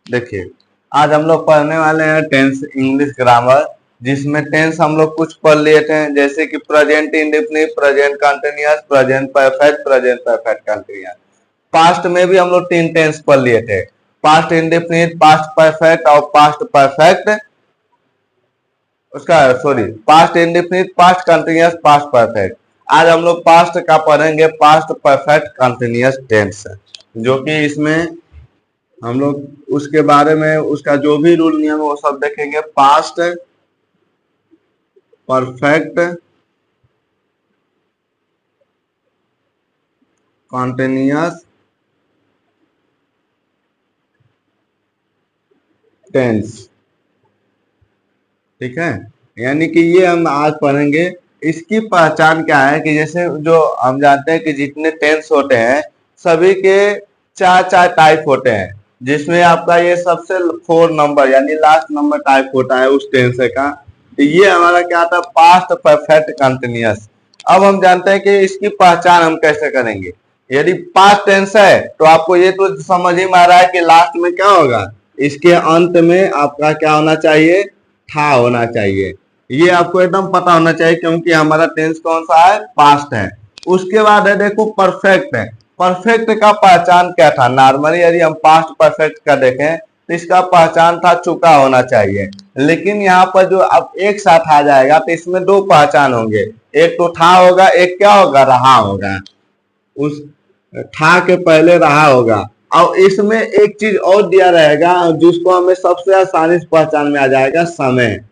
देखिए, आज हम लोग पढ़ने वाले हैं टेंस इंग्लिश ग्रामर, जिसमें टेंस हम लोग कुछ पढ़ लिए थे, जैसे कि present indefinite, present continuous, present perfect continuous. Past में भी हम लोग 3 टेंस पढ़ लिए थे, पास्ट इंडेफिनिट, पास्ट परफेक्ट और पास्ट परफेक्ट, उसका sorry past indefinite, past continuous, past perfect. आज हम लोग पास्ट का पढ़ेंगे, पास्ट परफेक्ट कंटिन्यूअस टेंस, जो कि इसमें हम लोग उसके बारे में उसका जो भी रूल नियम है वो सब देखेंगे। पास्ट परफेक्ट कॉन्टिन्यूअस टेंस, ठीक है। यानी कि ये हम आज पढ़ेंगे। इसकी पहचान क्या है कि जैसे जो हम जानते हैं कि जितने टेंस होते हैं सभी के चार चार टाइप होते हैं, जिसमें आपका ये सबसे 4 नंबर यानी लास्ट नंबर टाइप होता है उस टेंस का। तो ये हमारा क्या था, पास्ट परफेक्ट कंटिन्यूअस। अब हम जानते हैं कि इसकी पहचान हम कैसे करेंगे। यदि पास्ट टेंस है तो आपको ये तो समझ ही में आ रहा है कि लास्ट में क्या होगा, इसके अंत में आपका क्या होना चाहिए, था होना चाहिए। ये आपको एकदम पता होना चाहिए, क्योंकि हमारा टेंस कौन सा है, पास्ट है। उसके बाद है देखो परफेक्ट है। परफेक्ट का पहचान क्या था, नॉर्मली यदि हम पास्ट परफेक्ट का देखें तो इसका पहचान था चुका होना चाहिए, लेकिन यहाँ पर जो अब एक साथ आ जाएगा तो इसमें 2 पहचान होंगे, एक तो था होगा, एक क्या होगा, रहा होगा। उस था के पहले रहा होगा। और इसमें एक चीज और दिया रहेगा जिसको हमें सबसे आसानी से पहचान में आ जाएगा, समय।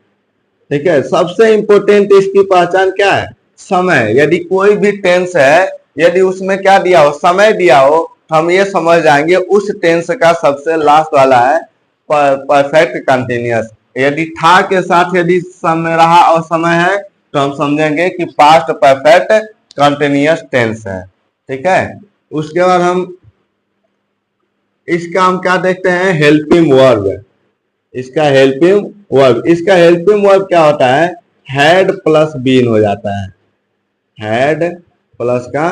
ठीक है, सबसे इंपॉर्टेंट इसकी पहचान क्या है, समय। यदि कोई भी टेंस है, यदि उसमें क्या दिया हो, समय दिया हो, तो हम ये समझ जाएंगे उस टेंस का सबसे लास्ट वाला है परफेक्ट कंटिन्यूअस। यदि था के साथ यदि समय रहा और समय है तो हम समझेंगे कि पास्ट परफेक्ट कंटिन्यूअस टेंस है। ठीक है, उसके बाद हम इसका हम क्या देखते हैं, हेल्पिंग वर्ब। इसका हेल्पिंग वर्ब, इसका हेल्पिंग वर्ब क्या होता है, हैड प्लस बीन हो जाता है। हैड प्लस का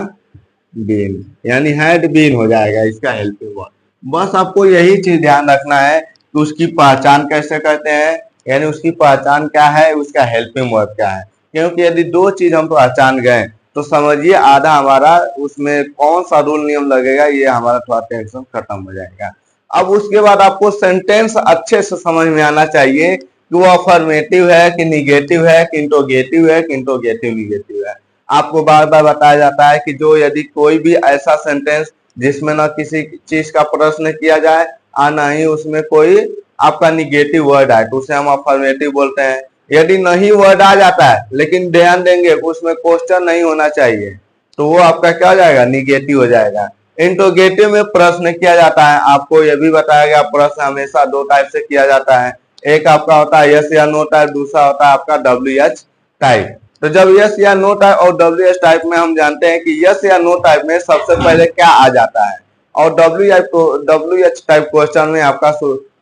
बीन, यानी हैड बीन हो जाएगा इसका हेल्पिंग वर्ब। बस आपको यही चीज ध्यान रखना है कि उसकी पहचान कैसे करते हैं, यानी उसकी पहचान क्या है, उसका हेल्पिंग वर्ब क्या है। क्योंकि यदि 2 चीज हम पहचान गए तो समझिए आधा हमारा उसमें कौन सा रूल नियम लगेगा, ये हमारा थोड़ा टेंशन खत्म हो जाएगा। अब उसके बाद आपको सेंटेंस अच्छे से समझ में आना चाहिए कि वो अफर्मेटिव है कि निगेटिव है कि इंट्रोगेटिव है कि इंट्रोगेटिव निगेटिव है। आपको बार बार बताया जाता है कि जो यदि कोई भी ऐसा सेंटेंस जिसमें ना किसी चीज का प्रश्न किया जाए और ना ही उसमें कोई आपका निगेटिव वर्ड आए तो उसे हम अफर्मेटिव बोलते हैं। यदि नहीं वर्ड आ जाता है लेकिन ध्यान देंगे उसमें क्वेश्चन नहीं होना चाहिए तो वो आपका क्या हो जाएगा, निगेटिव हो जाएगा। इंट्रोगेटिव में प्रश्न किया जाता है, आपको यह भी बताया गया प्रश्न हमेशा 2 टाइप से किया जाता है। एक आपका होता है यस या नो टाइप, दूसरा होता है आपका WH टाइप। तो जब यस या नो टाइप और WH टाइप में हम जानते हैं कि यस या नो टाइप में सबसे पहले क्या आ जाता है, और WH टाइप क्वेश्चन में आपका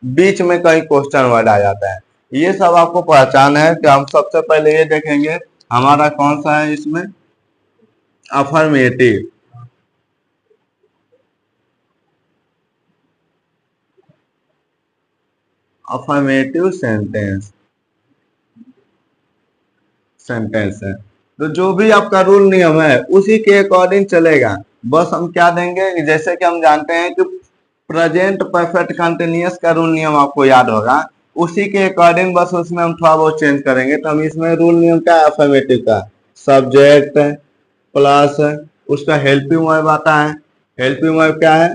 बीच में कहीं क्वेश्चन वर्ड आ जाता है। ये सब आपको पहचान है कि हम सबसे पहले ये देखेंगे हमारा कौन सा है इसमें, अफर्मेटिव। अफर्मेटिव सेंटेंस है। तो जो भी आपका रूल नियम है उसी के अकॉर्डिंग चलेगा। बस हम क्या देंगे, जैसे कि हम जानते हैं कि प्रेजेंट परफेक्ट कंटिन्यूअस का रूल नियम आपको याद होगा, उसी के अकॉर्डिंग बस उसमें हम थोड़ा बहुत चेंज करेंगे। तो हम इसमें रूल नियम क्या है, अफर्मेटिव का सब्जेक्ट प्लस उसका हेल्पिंग वर्ब आता है। हेल्पिंग वर्ब क्या है,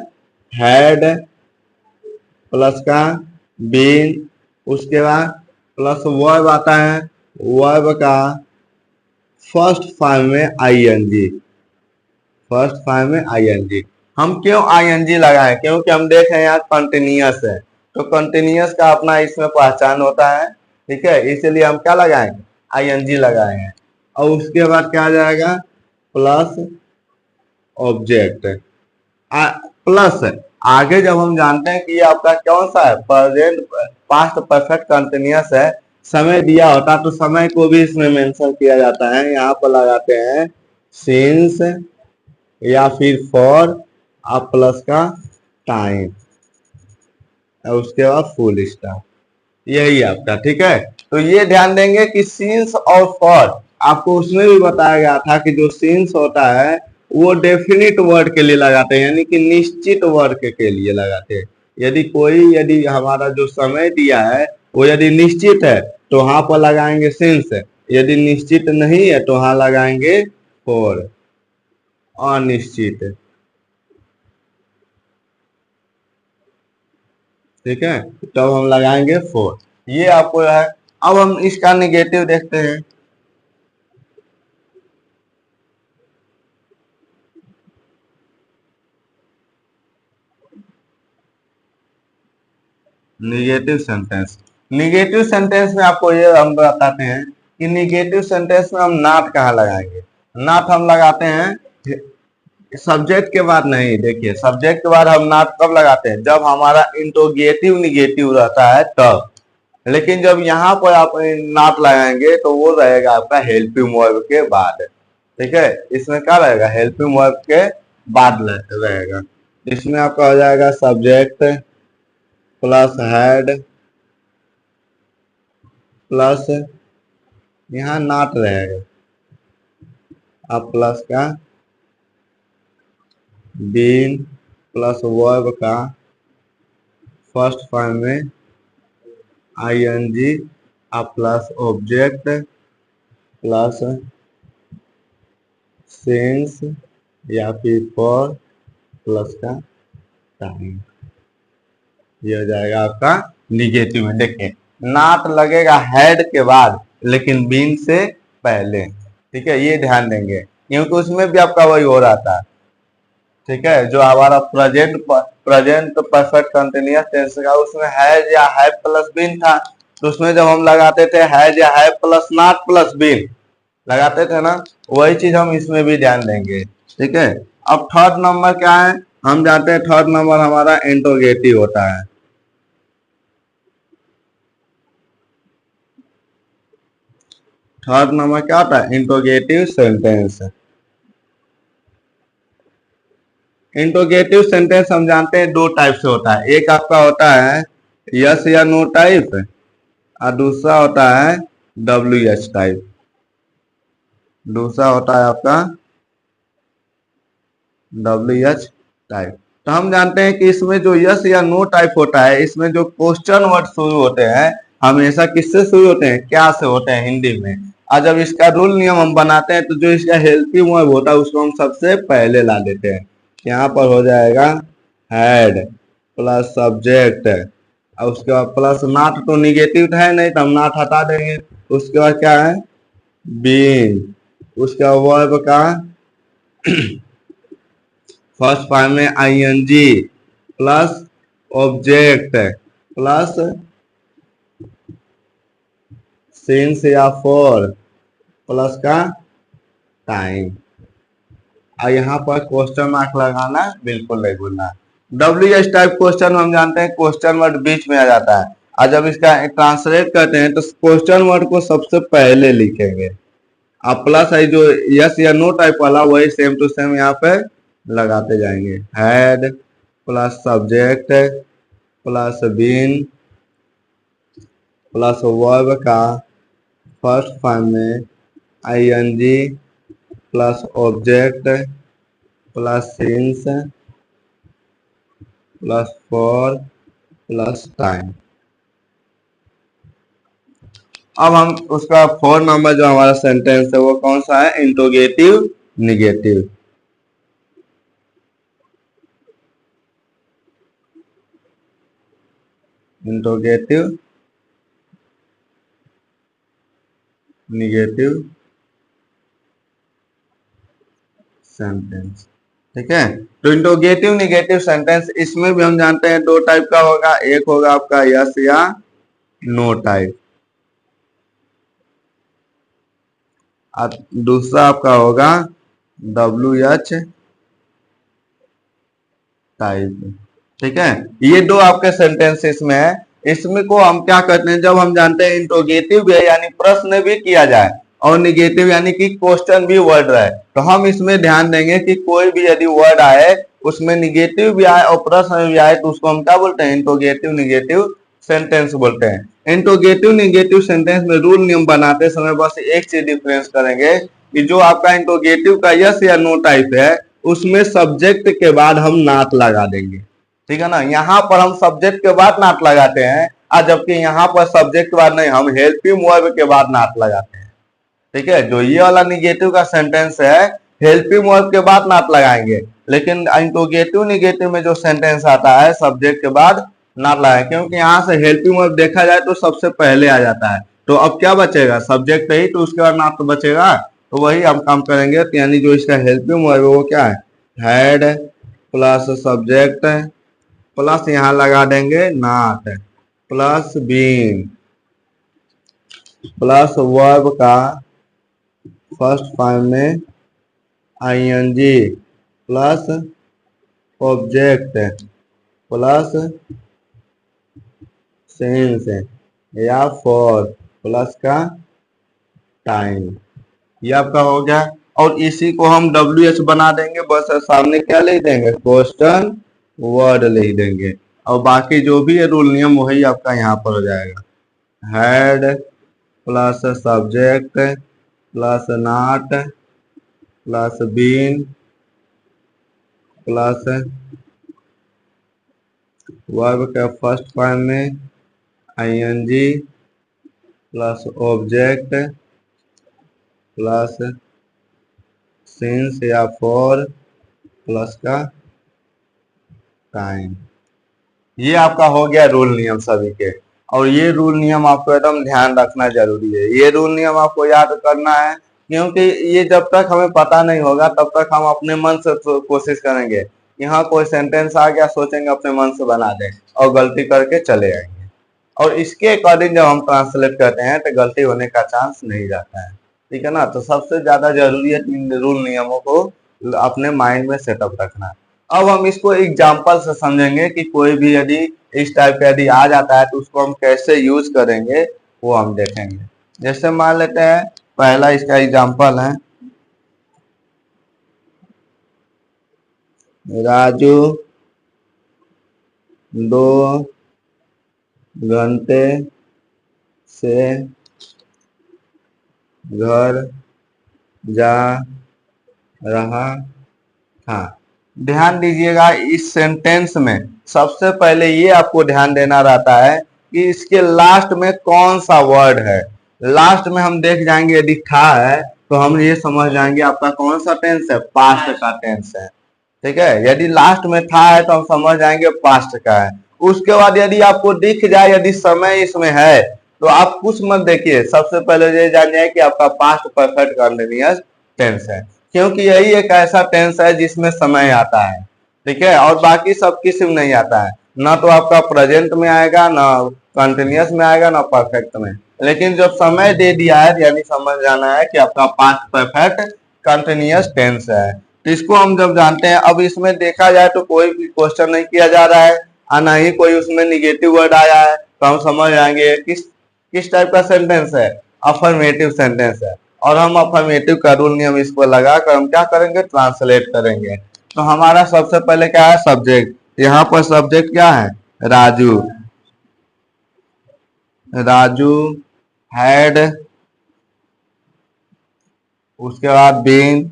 हैड प्लस का बीन, उसके बाद प्लस वर्ब आता है, वर्ब का फर्स्ट फॉर्म में आईएनजी। फर्स्ट फॉर्म में आईएनजी। हम क्यों आईएनजी लगाए, क्योंकि हम देख रहे हैं यहाँ कंटिन्यूअस है, तो कंटिन्यूअस का अपना इसमें पहचान होता है। ठीक है, इसलिए हम क्या लगाएंगे, आईएनजी लगाए हैं। और उसके बाद क्या आ जाएगा, प्लस ऑब्जेक्ट प्लस। आगे जब हम जानते हैं कि ये आपका कौन सा है, प्रेजेंट पास्ट परफेक्ट कंटिन्यूअस है, समय दिया होता तो समय को भी इसमें मेंशन किया जाता है। यहाँ पर लगाते हैं सिंस या फिर फॉर, आप प्लस का टाइम। और उसके बाद फुल स्टॉप, यही आपका। ठीक है, तो ये ध्यान देंगे कि सिंस और फॉर, आपको उसमें भी बताया गया था कि जो सिंस होता है वो डेफिनिट वर्ड के लिए लगाते हैं, यानी कि निश्चित वर्ड के लिए लगाते हैं। यदि हमारा जो समय दिया है वो यदि निश्चित है तो वहां पर लगाएंगे सिंस, यदि निश्चित नहीं है तो वहां लगाएंगे फॉर, अनिश्चित। ठीक है, तब हम लगाएंगे फोर, ये आपको है। अब हम इसका निगेटिव देखते हैं। निगेटिव सेंटेंस में आपको ये हम बताते हैं कि निगेटिव सेंटेंस में हम नॉट कहाँ लगाएंगे। नॉट हम लगाते हैं सब्जेक्ट के बाद नहीं, देखिए सब्जेक्ट के बाद हम नॉट कब लगाते हैं, जब हमारा इंट्रोगेटिव निगेटिव रहता है तब। लेकिन जब यहाँ पर आप नॉट लगाएंगे तो वो रहेगा आपका हेल्पिंग वर्ब के बाद। ठीक है, इसमें क्या रहेगा, हेल्पिंग वर्ब के बाद रहेगा। इसमें आपका हो जाएगा सब्जेक्ट प्लस हेड प्लस यहाँ नॉट रहेगा, अब प्लस का बीन प्लस वर्ब का फर्स्ट फॉर्म में ING plus object plus since या फिर फॉर प्लस का टाइम, ये हो जाएगा आपका निगेटिव में। देखिए नॉट लगेगा हेड के बाद लेकिन बीन से पहले। ठीक है, ये ध्यान देंगे क्योंकि उसमें भी आपका वही हो रहा था। ठीक है, जो हमारा प्रेजेंट परफेक्ट कंटिन्यूअस टेंस का उसमें हैज या हैव प्लस बीन था, तो उसमें जब हम लगाते थे हैज या have plus not plus been लगाते थे ना, वही चीज हम इसमें भी ध्यान देंगे। ठीक है, अब थर्ड नंबर क्या है, हम जानते हैं थर्ड नंबर हमारा इंट्रोगेटिव होता है। थर्ड नंबर क्या होता है, इंट्रोगेटिव सेंटेंस। इंट्रोगेटिव सेंटेंस हम जानते हैं दो टाइप से होता है, एक आपका होता है यस या नो टाइप और दूसरा होता है डब्ल्यू एच टाइप। दूसरा होता है आपका डब्ल्यू एच टाइप। तो हम जानते हैं कि इसमें जो यस या नो टाइप होता है, इसमें जो क्वेश्चन वर्ड शुरू होते हैं हमेशा किससे शुरू होते हैं, क्या से होते हैं हिंदी में। और जब इसका रूल नियम हम बनाते हैं तो जो इसका हेल्पिंग वर्ब होता है उसको हम सबसे पहले ला देते हैं। यहाँ पर हो जाएगा हैड प्लस सब्जेक्ट और उसके बाद प्लस नॉट, तो निगेटिव है नहीं तो हम नॉट हटा देंगे। उसके बाद क्या है बीन, उसका वर्ब का फर्स्ट फॉर्म में ING plus object plus since या फॉर प्लस का टाइम। और यहाँ पर क्वेश्चन मार्क लगाना बिल्कुल नहीं भूलना। डब्ल्यू एच टाइप क्वेश्चन हम जानते हैं क्वेश्चन वर्ड बीच में आ जाता है, और जब इसका ट्रांसलेट करते हैं तो क्वेश्चन वर्ड को सबसे पहले लिखेंगे। अब प्लस है जो यस या नो टाइप वाला वही सेम टू सेम यहाँ पे लगाते जाएंगे। Had plus subject plus been plus verb का फर्स्ट फॉर्म में ING plus object plus since plus for plus time. अब हम उसका फोर नंबर जो हमारा सेंटेंस है वो कौन सा है, interrogative negative. Interrogative negative sentence. ठीक है, तो इंट्रोगेटिव निगेटिव सेंटेंस इसमें भी हम जानते हैं दो टाइप का होगा, एक होगा आपका यस या नो टाइप और दूसरा आपका होगा डब्ल्यू एच टाइप। ठीक है, ये दो आपके सेंटेंसेस में है। इसमें को हम क्या करते हैं, जब हम जानते हैं इंट्रोगेटिव भी है यानी प्रश्न भी किया जाए और निगेटिव यानी कि क्वेश्चन भी वर्ड रहे, तो हम इसमें ध्यान देंगे कि कोई भी यदि वर्ड आए उसमें निगेटिव भी आए और प्रश्न भी आए तो उसको हम क्या बोलते हैं, इंट्रोगेटिव निगेटिव सेंटेंस बोलते हैं। इंट्रोगेटिव निगेटिव सेंटेंस में रूल नियम बनाते समय बस एक चीज डिफरेंस करेंगे कि जो आपका इंट्रोगेटिव का यस या नो टाइप है उसमें सब्जेक्ट के बाद हम नॉट लगा देंगे, ठीक है ना। यहाँ पर हम सब्जेक्ट के बाद नॉट लगाते हैं और जबकि यहाँ पर सब्जेक्ट के बाद नहीं, हम हेल्पिंग वर्ब के बाद नॉट लगाते हैं, ठीक है। जो ये वाला निगेटिव का सेंटेंस है हेल्पिंग वर्ब के बाद नॉट लगाएंगे, लेकिन इंट्रोगेटिव निगेटिव में जो सेंटेंस आता है सब्जेक्ट के बाद नॉट लगाएंगे, क्योंकि यहाँ से हेल्पिंग वर्ब देखा जाए तो सबसे पहले आ जाता है। तो अब क्या बचेगा, सब्जेक्ट ही तो उसके बाद नॉट तो बचेगा, तो वही हम काम करेंगे। तो यानी जो इसका हेल्पिंग वर्ब है वो क्या है, हैड प्लस सब्जेक्ट प्लस यहाँ लगा देंगे not plus been plus verb का फर्स्ट फॉर्म में ING plus object plus since या फॉर प्लस का टाइम, ये आपका हो गया। और इसी को हम WH बना देंगे, बस सामने क्या लिख देंगे, क्वेश्चन वर्ड लिख देंगे, और बाकी जो भी है रूल नियम वही आपका यहाँ पर हो जाएगा। Had plus subject plus not plus been plus verb के फर्स्ट फॉर्म में ING plus object plus since या फॉर प्लस का टाइम, ये आपका हो गया रूल नियम सभी के। और ये रूल नियम आपको एकदम ध्यान रखना जरूरी है, ये रूल नियम आपको याद करना है, क्योंकि ये जब तक हमें पता नहीं होगा तब तक हम अपने मन से कोशिश करेंगे। यहाँ कोई सेंटेंस आ गया सोचेंगे अपने मन से बना दें और गलती करके चले आएंगे, और इसके अकॉर्डिंग जब हम ट्रांसलेट करते हैं तो गलती होने का चांस नहीं रहता है, ठीक है ना। तो सबसे ज्यादा जरूरी है इन रूल नियमों को अपने माइंड में सेटअप रखना। अब हम इसको एग्जाम्पल से समझेंगे कि कोई भी यदि इस टाइप का यदि आ जाता है तो उसको हम कैसे यूज करेंगे वो हम देखेंगे। जैसे मान लेते हैं पहला इसका एग्जाम्पल है, राजू 2 घंटे से घर जा रहा था। ध्यान दीजिएगा इस सेंटेंस में सबसे पहले ये आपको ध्यान देना रहता है कि इसके लास्ट में कौन सा वर्ड है। लास्ट में हम देख जाएंगे यदि था है तो हम ये समझ जाएंगे आपका कौन सा टेंस है, पास्ट का टेंस है, ठीक है। यदि लास्ट में था है तो हम समझ जाएंगे पास्ट का है। उसके बाद यदि आपको दिख जाए यदि समय इसमें है तो आप कुछ मत देखिए, सबसे पहले ये जान जाए कि आपका पास्ट परफेक्ट कंटिन्यूअस टेंस है, क्योंकि यही एक ऐसा टेंस है जिसमें समय आता है, ठीक है। और बाकी सब किसी में नहीं आता है, ना तो आपका प्रेजेंट में आएगा, ना कंटिन्यूअस में आएगा, ना परफेक्ट में। लेकिन जब समय दे दिया है यानी समझ जाना है कि आपका पास्ट परफेक्ट कंटिन्यूअस टेंस है। तो इसको हम जब जानते हैं, अब इसमें देखा जाए तो कोई भी क्वेश्चन नहीं किया जा रहा है और ना ही कोई उसमें निगेटिव वर्ड आया है, तो हम समझ जाएंगे किस टाइप का सेंटेंस है, अफर्मेटिव सेंटेंस है। और हम अफर्मेटिव का रूल नियम इसको लगाकर हम क्या करेंगे, ट्रांसलेट करेंगे। तो हमारा सबसे पहले क्या है, सब्जेक्ट। यहाँ पर सब्जेक्ट क्या है, राजू। राजू हैड, उसके बाद बीन,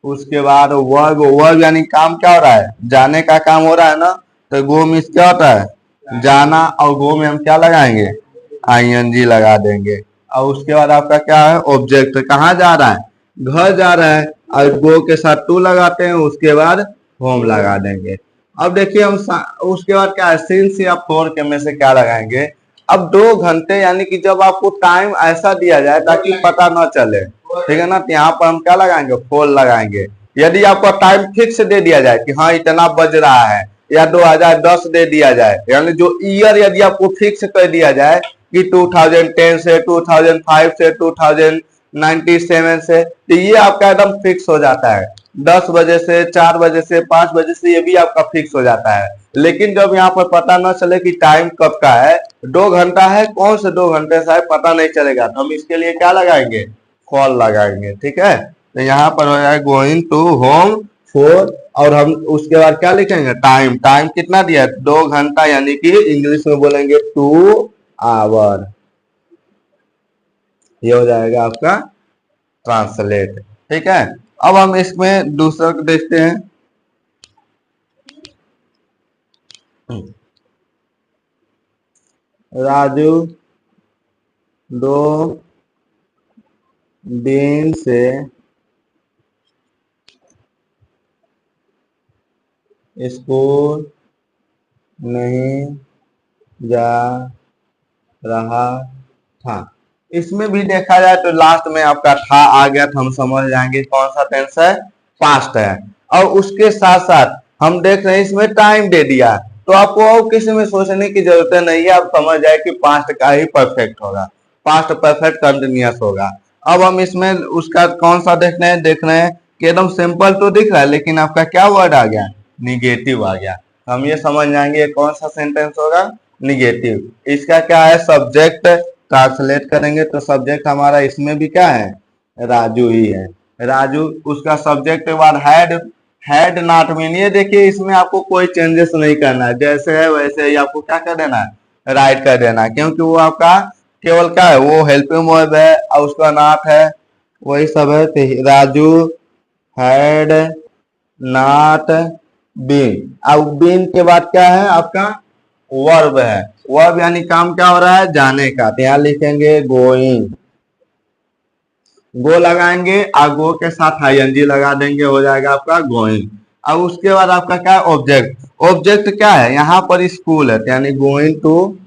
उसके बाद वर्ब। वर्ब यानी काम क्या हो रहा है, जाने का काम हो रहा है ना, तो गो मीन्स क्या होता है, जाना, और गो में हम क्या लगाएंगे, आईएनजी लगा देंगे। और उसके बाद आपका क्या है, ऑब्जेक्ट, कहाँ जा रहा है, घर जा रहा है, और गो के साथ टू लगाते हैं, उसके बाद होम लगा देंगे। अब देखिए हम उसके बाद क्या है, सिंस या फोर के में से क्या लगाएंगे। अब 2 घंटे यानी कि जब आपको टाइम ऐसा दिया जाए ताकि पता ना चले, ठीक है ना, तो यहाँ पर हम क्या लगाएंगे, फोर लगाएंगे। यदि आपको टाइम फिक्स दे दिया जाए कि हाँ इतना बज रहा है, या 2010 दे दिया जाए, यानी जो ईयर यदि आपको फिक्स कर दिया जाए कि 2010 से 2005 से 2097 से, तो ये आपका एकदम फिक्स हो जाता है। 10 बजे से, 4 बजे से, 5 बजे से, ये भी आपका फिक्स हो जाता है। लेकिन जब यहाँ पर पता न चले कि टाइम कब का है, 2 घंटा है, कौन से 2 घंटे से है पता नहीं चलेगा, तो हम इसके लिए क्या लगाएंगे, फॉल लगाएंगे, ठीक है। तो यहाँ पर हो जाए गोइंग टू होम 4 और हम उसके बाद क्या लिखेंगे टाइम, टाइम कितना दिया है 2 घंटा, यानी कि इंग्लिश में बोलेंगे 2 आवर। ये हो जाएगा आपका ट्रांसलेट। ठीक है, अब हम इसमें दूसरा को देखते हैं। राजू 2 दिन से स्कूल नहीं जा रहा था। इसमें भी देखा जाए तो लास्ट में आपका था आ गया तो हम समझ जाएंगे कौन सा टेंस है, पास्ट है। और उसके साथ साथ हम देख रहे हैं इसमें टाइम दे दिया, तो आपको और किसी में सोचने की जरूरत नहीं है, आप समझ जाए कि पास्ट का ही परफेक्ट होगा, पास्ट परफेक्ट कंटिन्यूअस होगा। अब हम इसमें उसका कौन सा देख रहे हैं कि एकदम सिंपल तो दिख रहा है, लेकिन आपका क्या वर्ड आ गया, निगेटिव आ गया। हम ये समझ जाएंगे कौन सा सेंटेंस होगा, निगेटिव। इसका क्या है, सब्जेक्ट ट्रांसलेट करेंगे तो सब्जेक्ट हमारा इसमें भी क्या है, राजू ही है। राजू, उसका सब्जेक्ट के बाद हैड नॉट बीन। ये देखिए इसमें आपको कोई चेंजेस नहीं करना है, जैसे है वैसे ही आपको क्या कर देना है, राइट कर देना है, क्योंकि वो आपका केवल क्या है, वो हेल्पिंग वर्ब है और उसका नॉट है, वही सब है। तो राजू हैड नॉट बीन, अब बीन के बाद क्या है आपका वर्ब है, वर्ब यानी काम क्या हो रहा है, जाने का। तो यहाँ लिखेंगे गोइंग, गो लगाएंगे और गो के साथ आईएनजी लगा देंगे, हो जाएगा आपका गोइंग। अब उसके बाद आपका क्या है, ऑब्जेक्ट। ऑब्जेक्ट क्या है, यहाँ पर स्कूल है, यानी गोइंग टू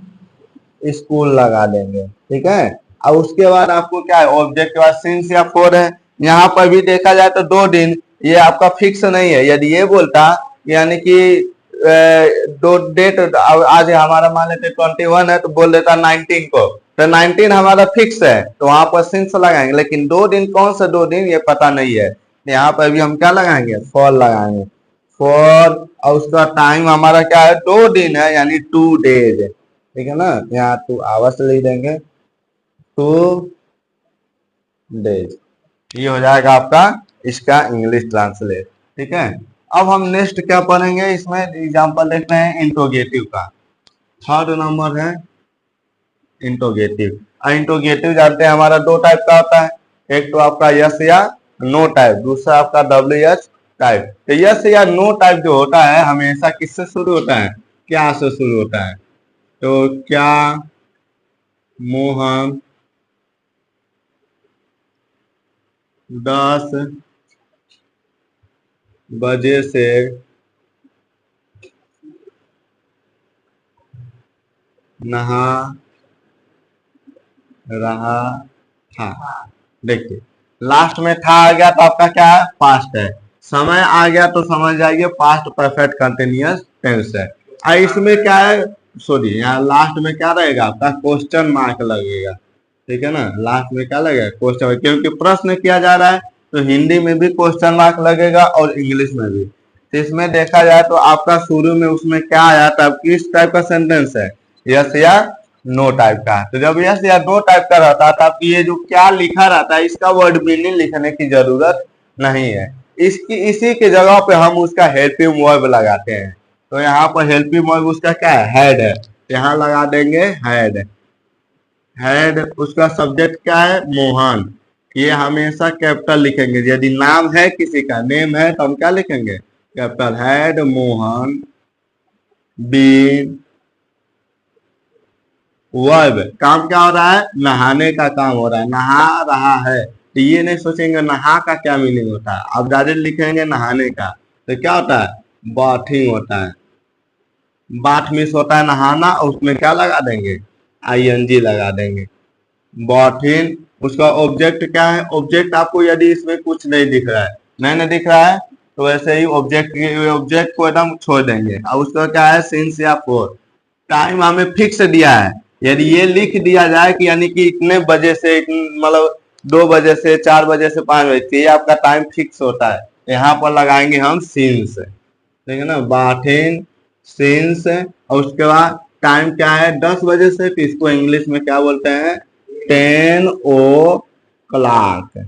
स्कूल लगा देंगे। ठीक है, अब उसके बाद आपको क्या है, ऑब्जेक्ट के बाद सिंस या फॉर है। यहाँ पर भी देखा जाए तो 2 दिन, ये आपका फिक्स नहीं है। यदि ये बोलता यानी कि दो डेट, आज हमारा मान लेते 21 है तो बोल देता 19 को, तो 19 हमारा फिक्स है तो वहां पर सिंस लगाएंगे, लेकिन 2 दिन कौन सा 2 दिन ये पता नहीं है, यहाँ पर भी हम क्या लगाएंगे, फॉर लगाएंगे, फॉर। और उसका टाइम हमारा क्या है, 2 दिन है, यानी 2 डेज। ठीक है ना, यहाँ 2 आवर्स लिख देंगे, 2 डेज। ये हो जाएगा आपका इसका इंग्लिश ट्रांसलेट। ठीक है, अब हम नेक्स्ट क्या पढ़ेंगे, इसमें एग्जांपल देख रहे हैं इंट्रोगेटिव का। थर्ड नंबर है इंट्रोगेटिव। इंट्रोगेटिव जानते हैं हमारा 2 टाइप का होता है, एक तो आपका यस या नो टाइप, दूसरा आपका WH टाइप। तो यस या नो टाइप जो होता है हमेशा किससे शुरू होता है, क्या से शुरू होता है, तो क्या मोहन 10 बजे से नहा रहा था। देखिए लास्ट में था आ गया तो आपका क्या है, पास्ट है। समय आ गया तो समझ जाइए पास्ट परफेक्ट कंटिन्यूअस टेंस है। और इसमें क्या है, सॉरी यहाँ लास्ट में क्या रहेगा आपका, क्वेश्चन मार्क लगेगा। ठीक है ना, लास्ट में क्या लगेगा, क्वेश्चन, क्योंकि प्रश्न किया जा रहा है तो हिंदी में भी क्वेश्चन मार्क लगेगा और इंग्लिश में भी। तो इसमें देखा जाए तो आपका शुरू में उसमें क्या आया था, किस टाइप का सेंटेंस है, यस या नो टाइप का। तो जब यस या नो टाइप का रहता था तो ये जो क्या लिखा रहता है इसका वर्ड मीनिंग लिखने की जरूरत नहीं है, इसकी इसी के जगह पे हम उसका हेल्पिंग वर्ब लगाते हैं। तो यहाँ पर हेल्पिंग वर्ब उसका क्या है, हैड है, तो यहाँ लगा देंगे हैड। हैड, उसका सब्जेक्ट क्या है, मोहन। ये हमेशा कैपिटल लिखेंगे, यदि नाम है किसी का, नेम है तो हम क्या लिखेंगे, capital. Had Mohan been, verb काम क्या हो रहा है, नहाने का काम हो रहा है, नहा रहा है। तो ये नहीं सोचेंगे नहा का क्या मीनिंग होता है, अब डायरेक्ट लिखेंगे नहाने का, तो क्या होता है, बाथिंग होता है। बाथ मिस होता है नहाना, और उसमें क्या लगा देंगे, आईएनजी लगा देंगे, बाथिंग। उसका ऑब्जेक्ट क्या है, ऑब्जेक्ट आपको यदि इसमें कुछ नहीं दिख रहा है, नहीं दिख रहा है तो वैसे ही ऑब्जेक्ट को एकदम छोड़ देंगे। और उसका क्या है, सिंस या फोर। टाइम हमें फिक्स दिया है, यदि ये लिख दिया जाए कि यानी कि इतने बजे से मतलब 2 बजे से 4 बजे से 5 बजे, ये आपका टाइम फिक्स होता है, यहाँ पर लगाएंगे हम सिंस। ठीक है ना, बाथिंग सिंस। और उसके बाद टाइम क्या है, 10 बजे से, तो इसको इंग्लिश में क्या बोलते हैं, 10 o'clock।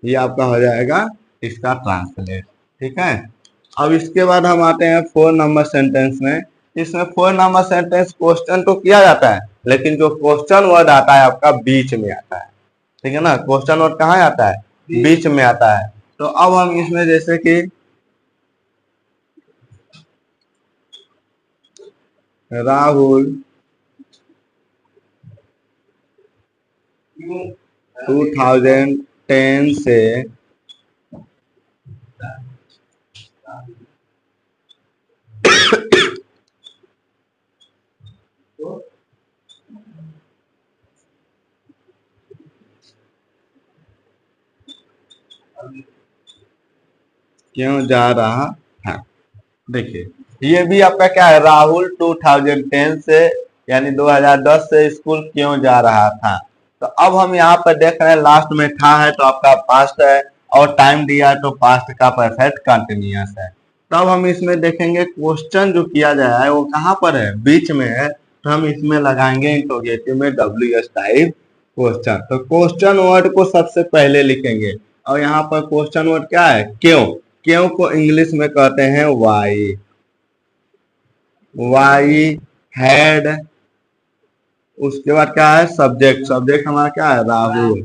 ये आपका हो जाएगा इसका ट्रांसलेट। ठीक है, अब इसके बाद हम आते हैं 4 नंबर सेंटेंस में। इसमें 4 नंबर सेंटेंस क्वेश्चन तो किया जाता है, लेकिन जो क्वेश्चन वर्ड आता है आपका बीच में आता है। ठीक है ना, क्वेश्चन वर्ड कहाँ आता है? बीच में आता है। तो अब हम इसमें जैसे कि राहुल 2010 से क्यों जा रहा था। देखिए, ये भी आपका क्या है? राहुल 2010 से यानी 2010 से स्कूल क्यों जा रहा था। तो अब हम यहाँ पर देख रहे हैं लास्ट में था है तो आपका पास्ट है, और टाइम दिया है तो पास्ट का परफेक्ट कंटिन्यूअस है। तो अब हम इसमें देखेंगे क्वेश्चन जो किया गया है वो कहाँ पर है? बीच में है। तो हम इसमें लगाएंगे इंट्रोगेटिव में WS टाइप क्वेश्चन। तो क्वेश्चन वर्ड को सबसे पहले लिखेंगे, और यहाँ पर क्वेश्चन वर्ड क्या है? क्यों। क्यों को इंग्लिश में कहते हैं वाई। वाई हैड, उसके बाद क्या है? सब्जेक्ट। सब्जेक्ट हमारा क्या है? राहुल।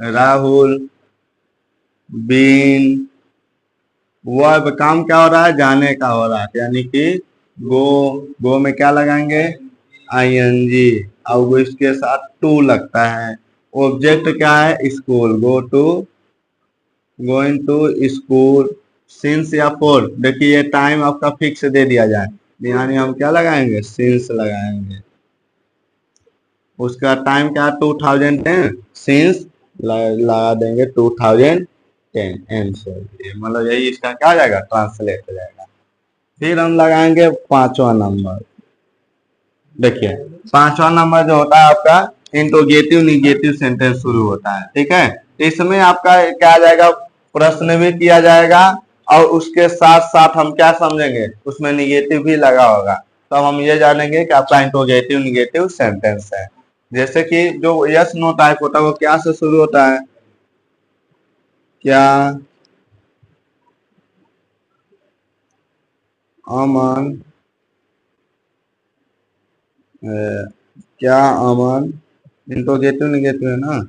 राहुल बीन, वर्ब काम क्या हो रहा है? जाने का हो रहा है, यानी कि गो। गो में क्या लगाएंगे? ING, और वो इसके साथ टू लगता है। ऑब्जेक्ट क्या है? School. Go to, going to school. Since या फोर, देखिए ये टाइम आपका फिक्स दे दिया जाए, यानी हम क्या लगाएंगे? सिंस लगाएंगे। उसका टाइम क्या? 2010, सिंस लगा देंगे 2010 आंसर। मतलब यही इसका क्या हो जाएगा? ट्रांसलेट हो जाएगा। फिर हम लगाएंगे 5वां नंबर। देखिए, 5वां नंबर जो होता है आपका इंट्रोगेटिव निगेटिव सेंटेंस शुरू होता है। ठीक है, इसमें आपका क्या आ जाएगा? प्रश्न भी किया जाएगा, और उसके साथ साथ हम क्या समझेंगे? उसमें निगेटिव भी लगा होगा। तो हम ये जानेंगे कि आपका इंट्रोगेटिव निगेटिव सेंटेंस है। जैसे कि जो यस नो टाइप होता है वो क्या से शुरू होता है? क्या अमन क्या अमन, इंट्रोगेटिव निगेटिव है ना।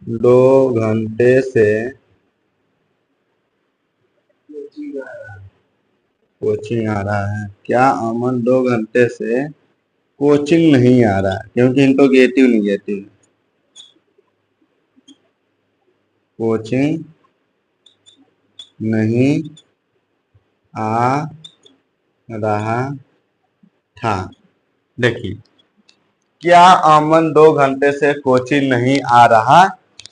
2 घंटे से कोचिंग आ रहा है। क्या अमन 2 घंटे से कोचिंग नहीं आ रहा है, क्योंकि इंट्रोगेटिव निगेटिव। कोचिंग नहीं आ रहा था। देखिए, क्या अमन 2 घंटे से कोचिंग नहीं आ रहा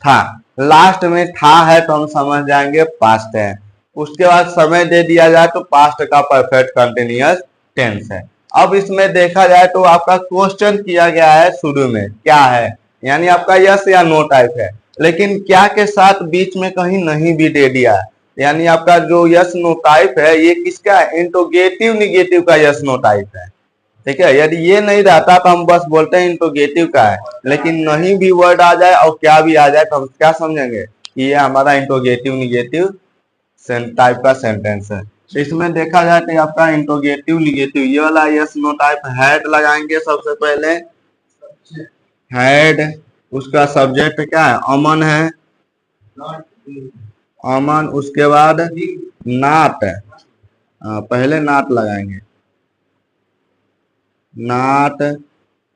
था। लास्ट में था है तो हम समझ जाएंगे पास्ट है। उसके बाद समय दे दिया जाए तो पास्ट का परफेक्ट कंटिन्यूअस टेंस है। अब इसमें देखा जाए तो आपका क्वेश्चन किया गया है शुरू में क्या है, यानी आपका यस या नो टाइप है, लेकिन क्या के साथ बीच में कहीं नहीं भी दे दिया है, यानी आपका जो यस नो टाइप है ये किसका है? इंट्रोगेटिव निगेटिव का यस नो टाइप है। ठीक है, यदि ये नहीं रहता तो हम बस बोलते हैं इंट्रोगेटिव का है, लेकिन नहीं भी वर्ड आ जाए और क्या भी आ जाए तो हम क्या समझेंगे कि ये हमारा इंट्रोगेटिव निगेटिव टाइप का सेंटेंस है। तो इसमें देखा जाए तो आपका इंट्रोगेटिव निगेटिव ये वाला यस नो टाइप हैड लगाएंगे सबसे पहले। हैड, उसका सब्जेक्ट क्या है? अमन है। अमन, उसके बाद नाट, पहले नाट लगाएंगे। नाट,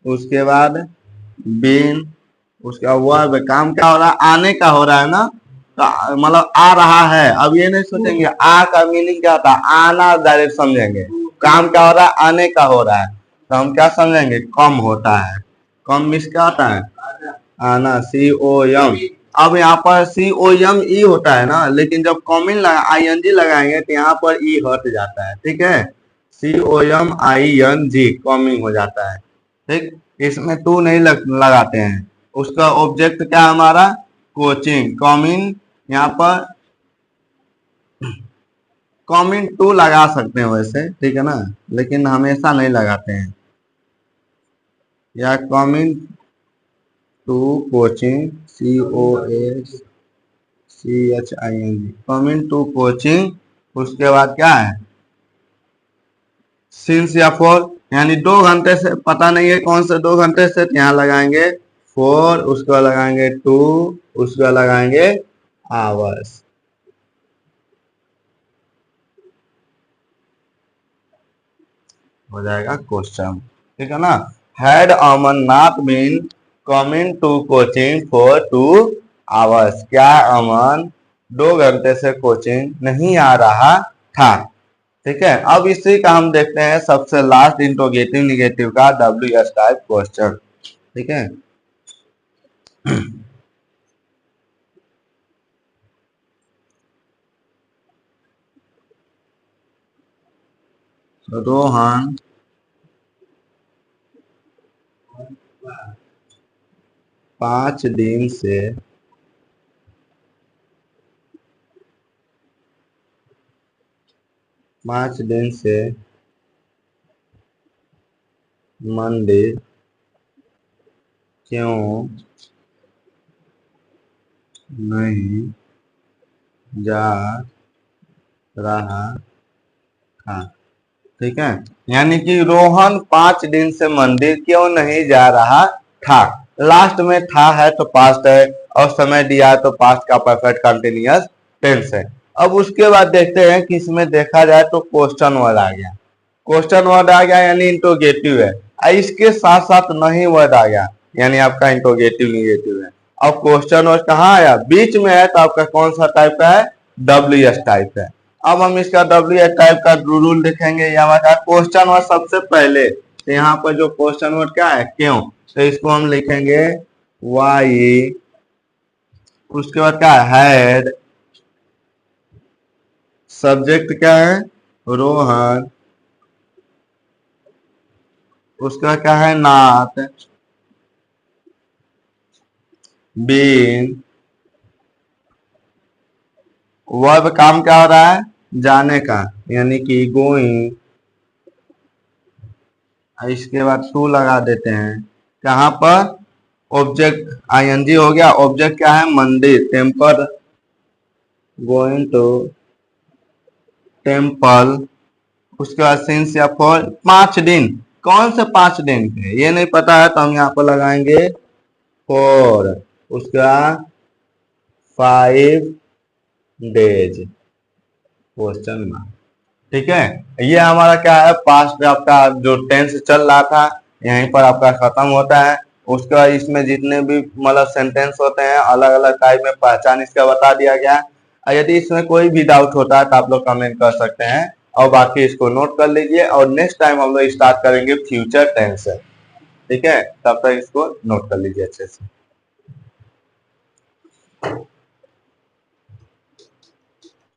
उसके बाद बीन, उसका वर्ब। काम क्या हो रहा है? आने का हो रहा है ना, तो मतलब आ रहा है। अब ये नहीं सोचेंगे आ का मीनिंग क्या होता है, आना डायरेक्ट समझेंगे। काम क्या हो रहा है? आने का हो रहा है, तो हम क्या समझेंगे? कम होता है। कम मिस क्या होता है? आना, COM। अब यहाँ पर COME होता है ना, लेकिन जब कॉमिन लगा ING लगाएंगे तो यहाँ पर ई हट जाता है। ठीक है, COMING कॉमिंग हो जाता है। ठीक, इसमें टू नहीं लगाते हैं। उसका ऑब्जेक्ट क्या है हमारा? कोचिंग। कॉमिंग, यहाँ पर कॉमिंग टू लगा सकते हैं वैसे, ठीक है ना, लेकिन हमेशा नहीं लगाते हैं। या coming to coaching, COACHING, coming to coaching. उसके बाद क्या है, सिंस या फॉर, यानी 2 घंटे से, पता नहीं है कौन से 2 घंटे से, यहाँ लगाएंगे फॉर, उसके बाद लगाएंगे टू, उसके बाद लगाएंगे आवर्स। हो जाएगा क्वेश्चन, ठीक है ना। Had Amarnath been coming to coaching for 2 hours, क्या अमन 2 घंटे से कोचिंग नहीं आ रहा था, ठीक है। अब इसी का हम देखते हैं सबसे लास्ट इंट्रोगेटिव निगेटिव का WS टाइप क्वेश्चन, ठीक है। रोहन 5 दिन से मंदिर क्यों नहीं जा रहा था, ठीक है। यानी कि रोहन 5 दिन से मंदिर क्यों नहीं जा रहा था। लास्ट में था है तो पास्ट है, और समय दिया है तो पास्ट का परफेक्ट कंटिन्यूअस टेंस है। अब उसके बाद देखते हैं कि इसमें देखा जाए तो क्वेश्चन वर्ड आ गया, क्वेश्चन वर्ड आ गया यानी इंट्रोगेटिव है, और इसके साथ साथ नहीं वर्ड आ गया यानी आपका इंट्रोगेटिव निगेटिव है। अब क्वेश्चन वर्ड कहाँ आया, बीच में है, तो आपका कौन सा टाइप का है, WS टाइप है। अब हम इसका WS टाइप का रूल देखेंगे, यहाँ क्वेश्चन वर्ड सबसे पहले, तो यहाँ पर जो क्वेश्चन वर्ड क्या है, क्यों, तो इसको हम लिखेंगे वाई, उसके बाद क्या है, हैड, सब्जेक्ट क्या है, रोहन, उसका क्या है, नाथ, बीन, वर्ब काम क्या हो रहा है, जाने का, यानी कि गोइंग, इसके बाद टू लगा देते हैं, कहां पर, ऑब्जेक्ट ING हो गया, ऑब्जेक्ट क्या है, मंदिर, टेम्पल, गोइंग टू टेम्पल। उसके बाद सिंस या फॉर, 5 दिन, कौन से 5 दिन के ये नहीं पता है, तो हम यहाँ पर लगाएंगे फॉर, उसका 5 डेज, क्वेश्चन मार्क, ठीक है। ये हमारा क्या है, पास्ट आपका जो टेंस चल रहा था यहीं पर आपका खत्म होता है। उसका इसमें जितने भी मतलब सेंटेंस होते हैं अलग अलग टाइप में पहचान इसका बता दिया गया है। और यदि इसमें कोई भी डाउट होता है तो आप लोग कमेंट कर सकते हैं, और बाकी इसको नोट कर लीजिए। और नेक्स्ट टाइम हम लोग स्टार्ट करेंगे फ्यूचर टेंस से, ठीक है। तब तक इसको नोट कर लीजिए अच्छे से।